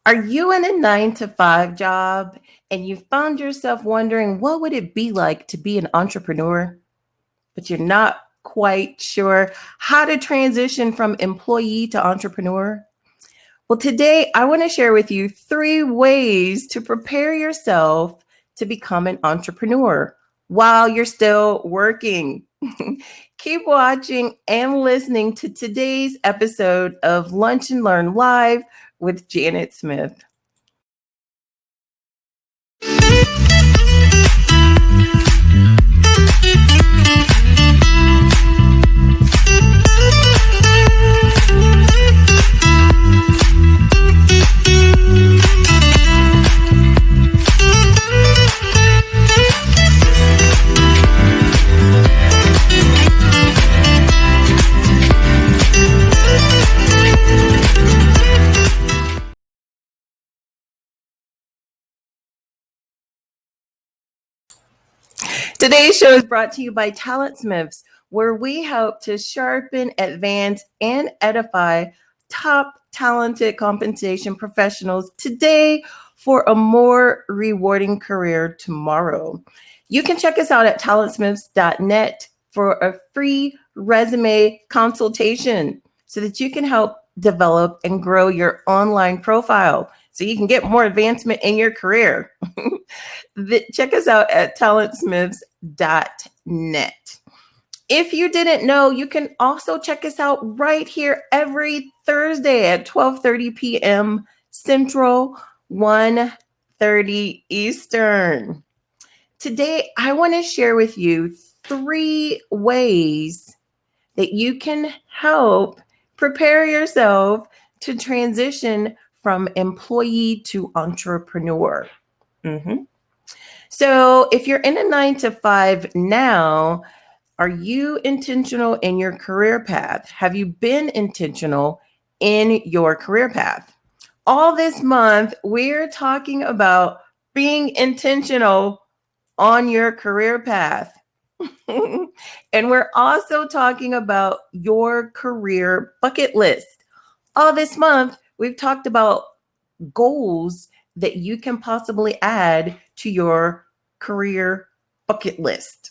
Are you in a 9 to 5 job and you found yourself wondering what would it be like to be an entrepreneur, but you're not quite sure how to transition from employee to entrepreneur? Well, today I want to share with you 3 ways to prepare yourself to become an entrepreneur while you're still working. Keep watching and listening to today's episode of Lunch and Learn Live with Janet Smith. Today's show is brought to you by TalentSmiths, where we help to sharpen, advance, and edify top talented compensation professionals today for a more rewarding career tomorrow. You can check us out at talentsmiths.net for a free resume consultation so that you can help develop and grow your online profile so you can get more advancement in your career. Check us out at talentsmiths.net. If you didn't know, you can also check us out right here every Thursday at 12:30 p.m. Central, 1:30 Eastern. Today, I want to share with you 3 ways that you can help prepare yourself to transition from employee to entrepreneur. So if you're in a 9 to 5 now, are you intentional in your career path? Have you been intentional in your career path? All this month, we're talking about being intentional on your career path. And we're also talking about your career bucket list. All this month, we've talked about goals that you can possibly add to your career bucket list.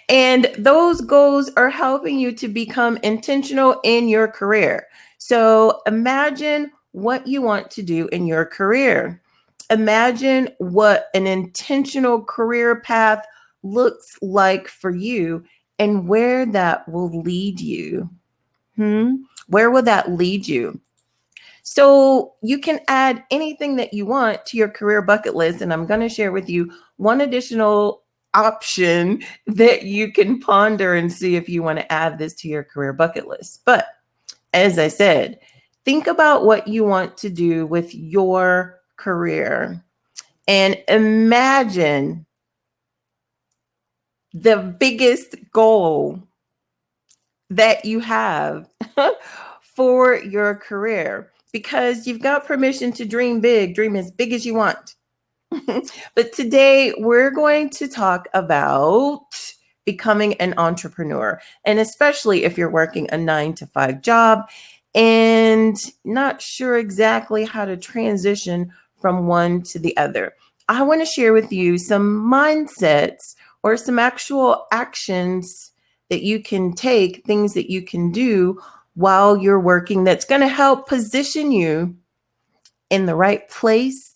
And those goals are helping you to become intentional in your career. So imagine what you want to do in your career. Imagine what an intentional career path looks like for you and where that will lead you. Where will that lead you? So you can add anything that you want to your career bucket list. And I'm going to share with you one additional option that you can ponder and see if you want to add this to your career bucket list. But as I said, think about what you want to do with your career and imagine the biggest goal that you have for your career, because you've got permission to dream big, dream as big as you want. But today we're going to talk about becoming an entrepreneur, and especially if you're working a 9 to 5 job and not sure exactly how to transition from one to the other. I want to share with you some mindsets or some actual actions that you can take, things that you can do while you're working that's going to help position you in the right place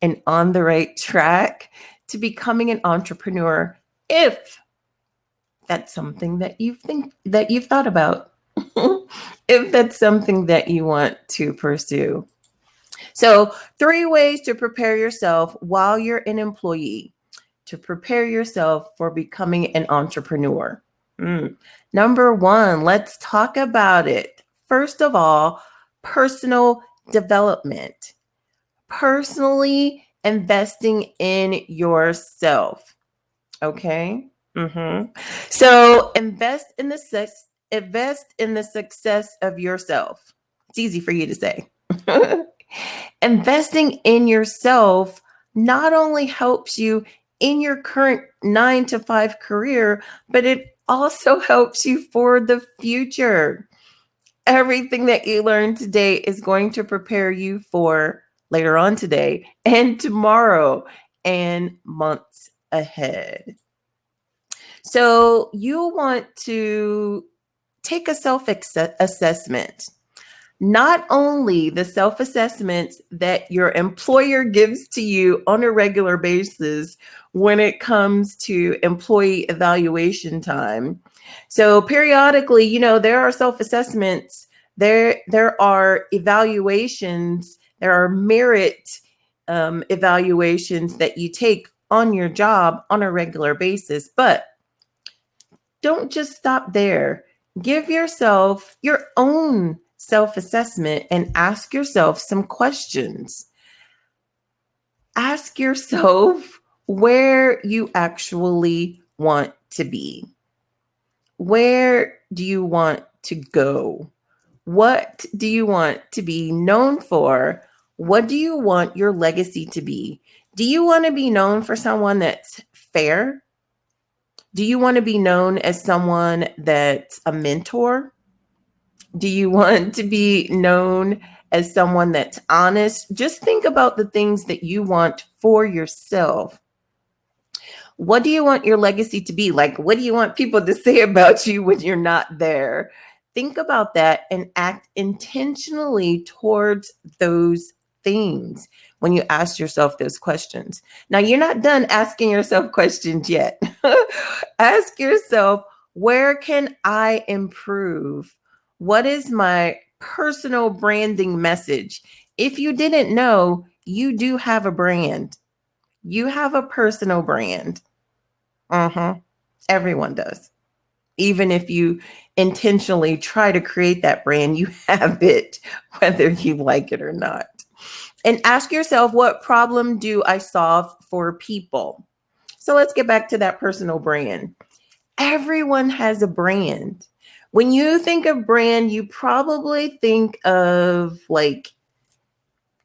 and on the right track to becoming an entrepreneur, if that's something that you think that you've thought about, if that's something that you want to pursue. So 3 ways to prepare yourself while you're an employee, to prepare yourself for becoming an entrepreneur. Number 1, let's talk about it. First of all, personal development. Personally investing in yourself. Okay? So invest in the success of yourself. It's easy for you to say. Investing in yourself not only helps you in your current 9 to 5 career, but it also helps you for the future. Everything that you learned today is going to prepare you for later on today and tomorrow and months ahead. So you'll want to take a self-assessment. Not only the self-assessments that your employer gives to you on a regular basis when it comes to employee evaluation time. So periodically, there are self-assessments, there are evaluations, there are merit evaluations that you take on your job on a regular basis. But don't just stop there. Give yourself your own self-assessment and ask yourself some questions. Ask yourself where you actually want to be. Where do you want to go? What do you want to be known for? What do you want your legacy to be? Do you want to be known for someone that's fair? Do you want to be known as someone that's a mentor? Do you want to be known as someone that's honest? Just think about the things that you want for yourself. What do you want your legacy to be? Like, what do you want people to say about you when you're not there? Think about that and act intentionally towards those things when you ask yourself those questions. Now, you're not done asking yourself questions yet. Ask yourself, where can I improve? What is my personal branding message? If you didn't know, you do have a brand. You have a personal brand. Everyone does. Even if you intentionally try to create that brand, you have it, whether you like it or not. And ask yourself, what problem do I solve for people? So let's get back to that personal brand. Everyone has a brand. When you think of brand, you probably think of like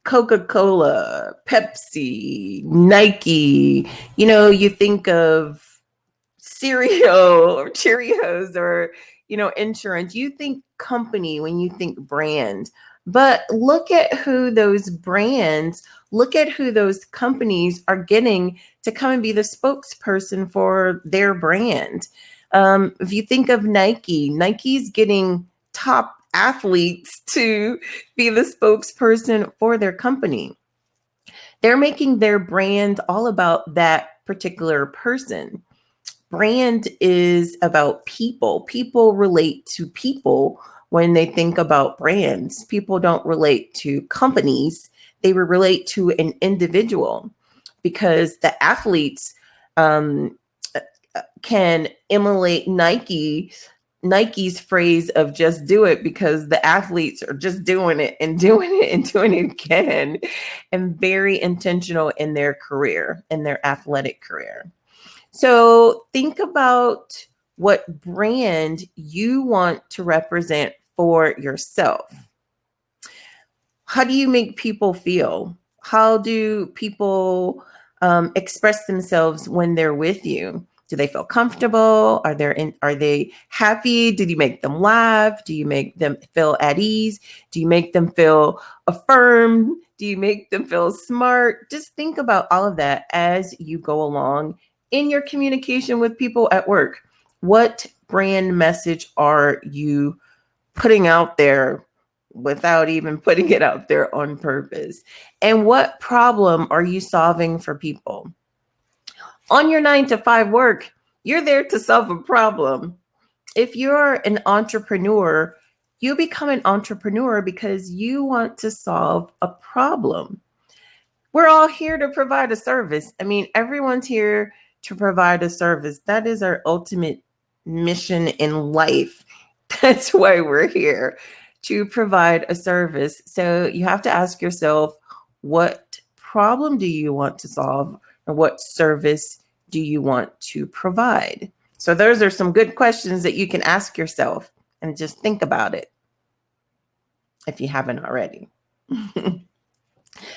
Coca-Cola, Pepsi, Nike. You think of cereal or Cheerios or, insurance. You think company when you think brand. But look at who those brands, look at who those companies are getting to come and be the spokesperson for their brand. If you think of Nike's getting top athletes to be the spokesperson for their company. They're making their brand all about that particular person. Brand is about people. People relate to people when they think about brands. People don't relate to companies. They relate to an individual because the athletes can emulate Nike's phrase of just do it because the athletes are just doing it and doing it and doing it again, and very intentional in their career, in their athletic career. So think about what brand you want to represent for yourself. How do you make people feel? How do people express themselves when they're with you? Do they feel comfortable? Are they happy? Did you make them laugh? Do you make them feel at ease? Do you make them feel affirmed? Do you make them feel smart? Just think about all of that as you go along in your communication with people at work. What brand message are you putting out there without even putting it out there on purpose? And what problem are you solving for people? On your 9-to-5 work, you're there to solve a problem. If you're an entrepreneur, you become an entrepreneur because you want to solve a problem. We're all here to provide a service. I mean, everyone's here to provide a service. That is our ultimate mission in life. That's why we're here, to provide a service. So you have to ask yourself, what problem do you want to solve, or what service do you want to provide? So those are some good questions that you can ask yourself, and just think about it if you haven't already.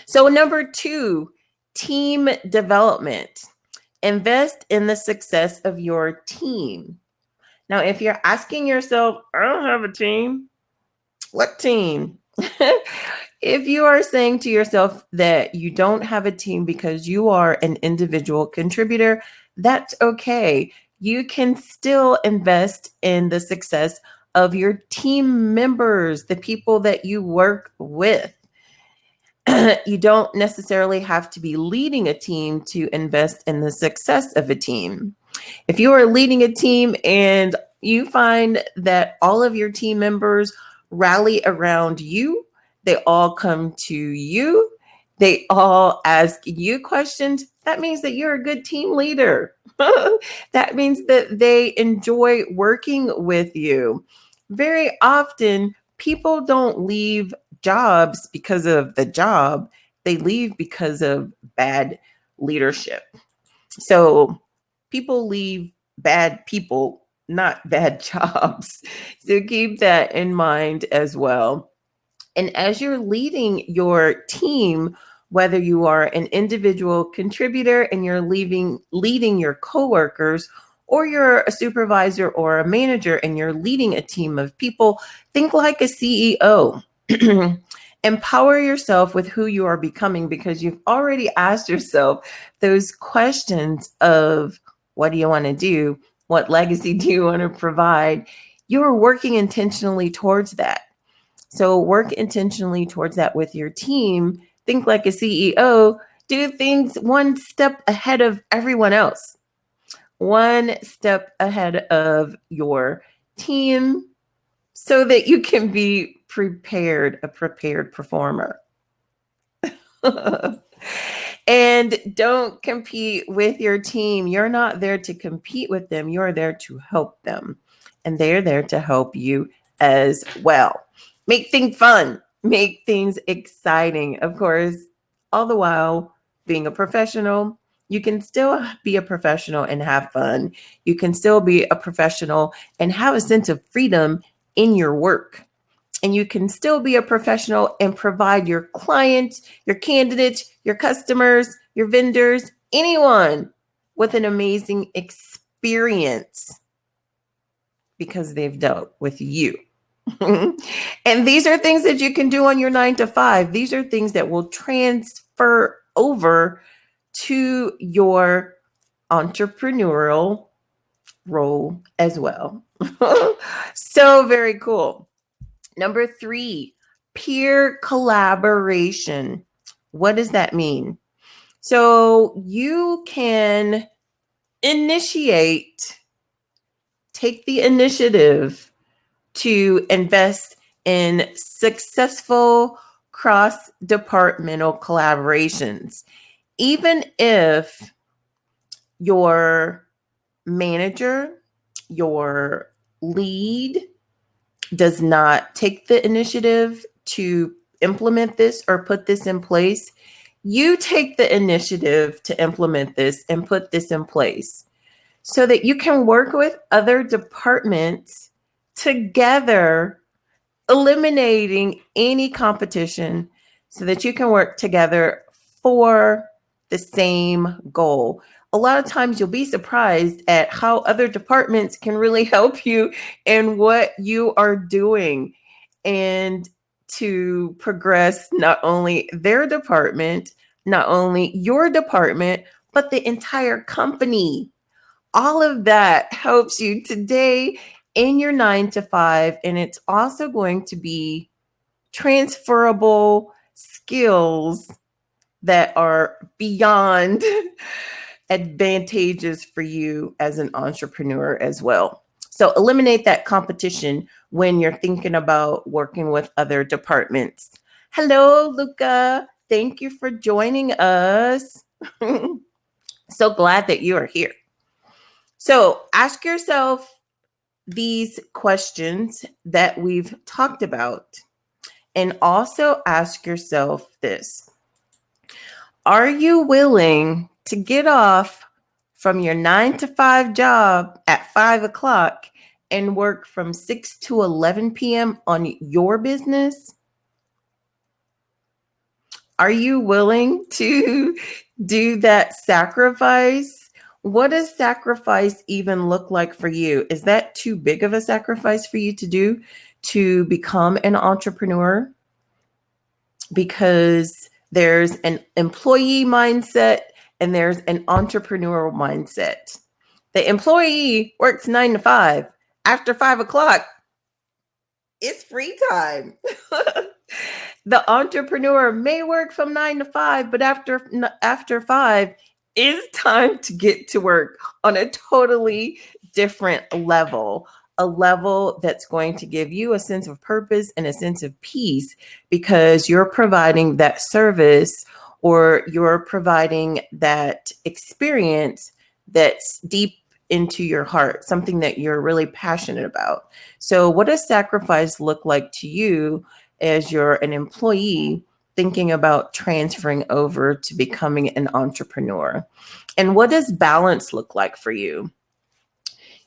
So number 2, team development. Invest in the success of your team. Now, if you're asking yourself, I don't have a team, What team? If you are saying to yourself that you don't have a team because you are an individual contributor, that's okay. You can still invest in the success of your team members, the people that you work with. You don't necessarily have to be leading a team to invest in the success of a team. If you are leading a team and you find that all of your team members rally around you, they all come to you, they all ask you questions, that means that you're a good team leader. That means that they enjoy working with you. Very often, people don't leave jobs because of the job, they leave because of bad leadership. So people leave bad people, not bad jobs. So keep that in mind as well. And as you're leading your team, whether you are an individual contributor and you're leading your coworkers, or you're a supervisor or a manager and you're leading a team of people, think like a CEO. Empower yourself with who you are becoming, because you've already asked yourself those questions of what do you want to do? What legacy do you want to provide? You're working intentionally towards that. So work intentionally towards that with your team. Think like a CEO. Do things one step ahead of everyone else, one step ahead of your team, so that you can be prepared, a prepared performer. And don't compete with your team. You're not there to compete with them. You're there to help them. And they're there to help you as well. Make things fun, make things exciting. Of course, all the while being a professional, you can still be a professional and have fun. You can still be a professional and have a sense of freedom in your work. And you can still be a professional and provide your clients, your candidates, your customers, your vendors, anyone with an amazing experience because they've dealt with you. And these are things that you can do on your 9 to 5. These are things that will transfer over to your entrepreneurial role as well. So very cool. Number 3, peer collaboration. What does that mean? So you can take the initiative to invest in successful cross-departmental collaborations. Even if your manager, your lead does not take the initiative to implement this or put this in place, you take the initiative to implement this and put this in place so that you can work with other departments together, eliminating any competition so that you can work together for the same goal. A lot of times you'll be surprised at how other departments can really help you in what you are doing, and to progress not only their department, not only your department, but the entire company. All of that helps you today in your 9 to 5, and it's also going to be transferable skills that are beyond advantageous for you as an entrepreneur as well. So eliminate that competition when you're thinking about working with other departments. Hello, Luca. Thank you for joining us. So glad that you are here. So ask yourself these questions that we've talked about, and also ask yourself this: are you willing to get off from your 9 to 5 job at 5 o'clock and work from 6 to 11 p.m. on your business? Are you willing to do that sacrifice? What does sacrifice even look like for you? Is that too big of a sacrifice for you to do? to become an entrepreneur, because there's an employee mindset and there's an entrepreneurial mindset. The employee works 9 to 5. After 5 o'clock, it's free time. The entrepreneur may work from 9 to 5, but after 5, it's time to get to work on a totally different level, a level that's going to give you a sense of purpose and a sense of peace, because you're providing that service, or you're providing that experience that's deep into your heart, something that you're really passionate about. So what does sacrifice look like to you as you're an employee thinking about transferring over to becoming an entrepreneur? And what does balance look like for you?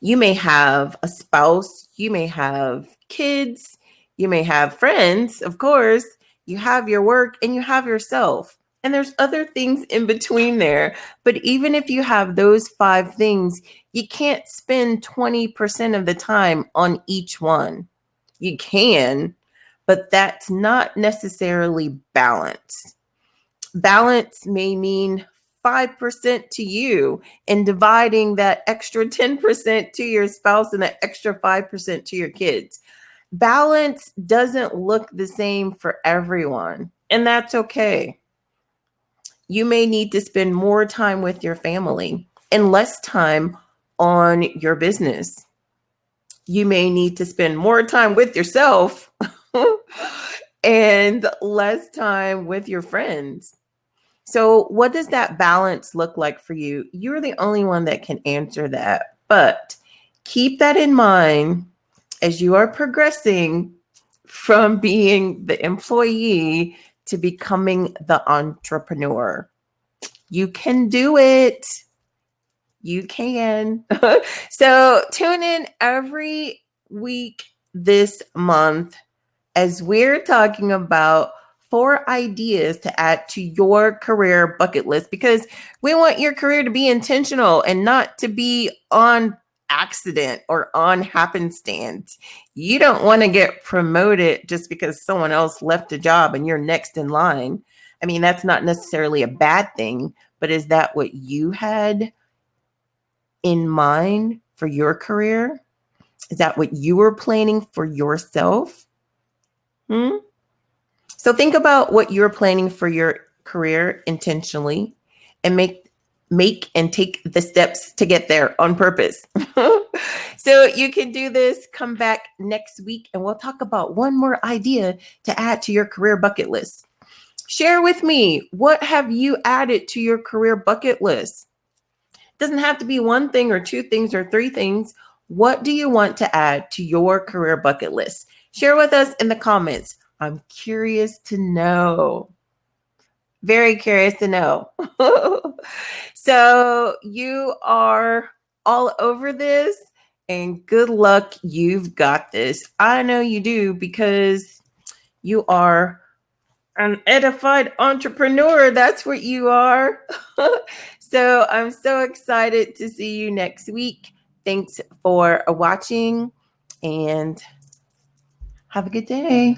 You may have a spouse, you may have kids, you may have friends, of course, you have your work, and you have yourself. And there's other things in between there. But even if you have those 5 things, you can't spend 20% of the time on each one. You can, but that's not necessarily balance. Balance may mean 5% to you, and dividing that extra 10% to your spouse and that extra 5% to your kids. Balance doesn't look the same for everyone, and that's okay. You may need to spend more time with your family and less time on your business. You may need to spend more time with yourself and less time with your friends. So, what does that balance look like for you? You're the only one that can answer that. But keep that in mind as you are progressing from being the employee to becoming the entrepreneur. You can do it. You can. So, tune in every week this month as we're talking about 4 ideas to add to your career bucket list, because we want your career to be intentional and not to be on accident or on happenstance. You don't want to get promoted just because someone else left a job and you're next in line. I mean, that's not necessarily a bad thing, but is that what you had in mind for your career? Is that what you were planning for yourself? So think about what you're planning for your career intentionally, and make and take the steps to get there on purpose. So you can do this. Come back next week and we'll talk about one more idea to add to your career bucket list. Share with me, what have you added to your career bucket list? It doesn't have to be 1 thing or 2 things or 3 things. What do you want to add to your career bucket list? Share with us in the comments. I'm curious to know. Very curious to know. So you are all over this, and good luck. You've got this. I know you do, because you are an edified entrepreneur. That's what you are. So I'm so excited to see you next week. Thanks for watching, and have a good day.